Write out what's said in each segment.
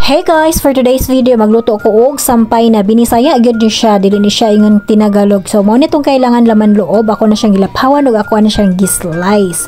Hey guys, for today's video magluto ako og sampay na binisaya gyud ni siya, dili ni siya ingon tinagalog. So mo nitong kailangan laman loob, ako na siyang gilapawan ug ako na siyang gislice.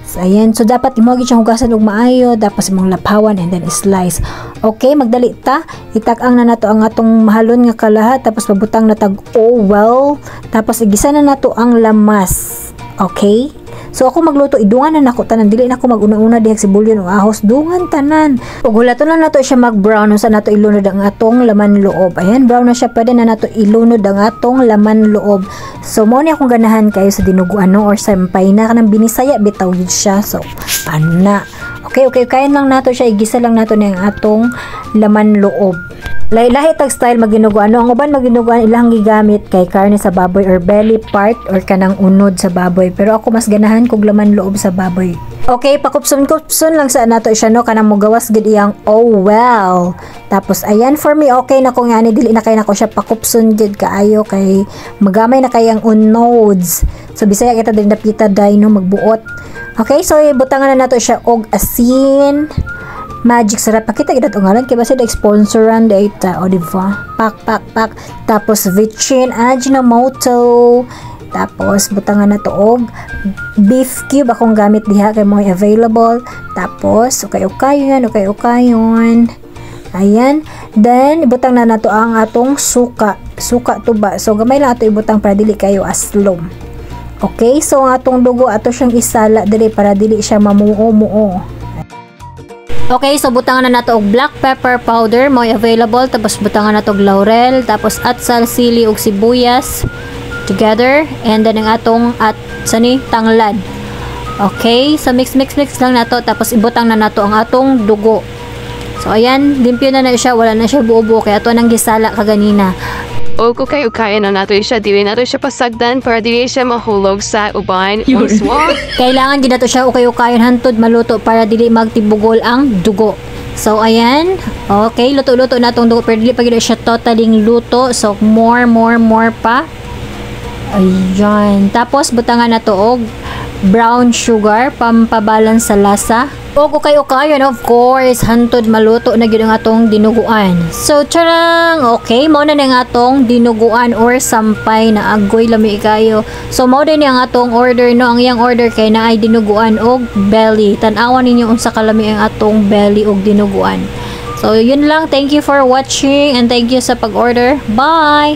So ayan, so dapat imo gyud siyang hugasan og maayo, tapos imong lapawan and then slice. Okay, magdali ta. Itak-ang na nato ang atong mahalon nga kalahat, tapos pabutang na tag well, tapos igisa na nato ang lamas. Okay? So ako magluto, idungan na nako tanan, dili na ako mag-una-una dihang sibulyon o ahos, dungan tanan. Ug hulaton lang nato siya mag-brown sa nato ilunod ang atong laman loob. Ayan, brown na siya, pwede na nato ilunod ang atong laman loob. So mo ni akong ganahan kayo sa dinuguan or sampay na kanang binisaya bitaw yun siya. So ana. Okay, kayan lang nato siya, igisa lang nato na ang atong laman loob. Lahi tag style maginuguan. Ang uban maginuguan ilang gigamit kay karne sa baboy or belly part or kanang unod sa baboy. Pero ako mas ganahan kog laman loob sa baboy. Okay, pakupson lang sa nato siya no, kanang mogawas gid iyang well. Tapos ayan, for me okay na ko nga ni, dili na kay nako siya pakupson gid kaayo kay magamay na kayang unods. So bisaya kita din dapita day no magbuot. Okay, so butangan na nato siya og asin. Magic sarap. Pakita kita ngalan kay basta sponsoran data o diba? Pak. Tapos vichin Ajinomoto. Tapos butangan na to og beef cube akong gamit diha kay mo available. Tapos ukay-ukayon. Ayan. Then ibutang na nato ang atong suka tuba. So gamay lang ato ibutang para dili kayo aslom. Okay, so ang atong dugo ato siyang isala diri para dili siya mamuo-muo. Okay, so butangan na nato og black pepper powder mo available, tapos butangan na to og laurel, tapos atsal, sili ug sibuyas together, and then ang atong tanglad. Okay, so mix lang nato, tapos ibutang na nato ang atong dugo. So ayan, limpyo na siya, wala na siya buo-buo kay ato nang gisala kaganina. O kukay-ukayan na nato siya, dili nato siya pasagdan para dili siya mahulog sa uban o swak. Kailangan din nato siya ukay-ukayan hantod maluto para dili magtibugol ang dugo. So ayan, okay, luto-luto na tong dugo pero dili pa gid siya totaling luto. So more pa. Ayan, tapos butangan na to og brown sugar pampabalance sa lasa. O ukay-ukayan, of course, hantod maluto na gyud ang atong dinuguan. So charang, okay, mao na ang atong dinuguan or sampay na agoy lami kayo. So mao din ang atong order no, ang iyang order kay na ay dinuguan og belly. Tan-awan ninyo unsa kalami ang atong belly og dinuguan. So yun lang, thank you for watching and thank you sa pag-order. Bye.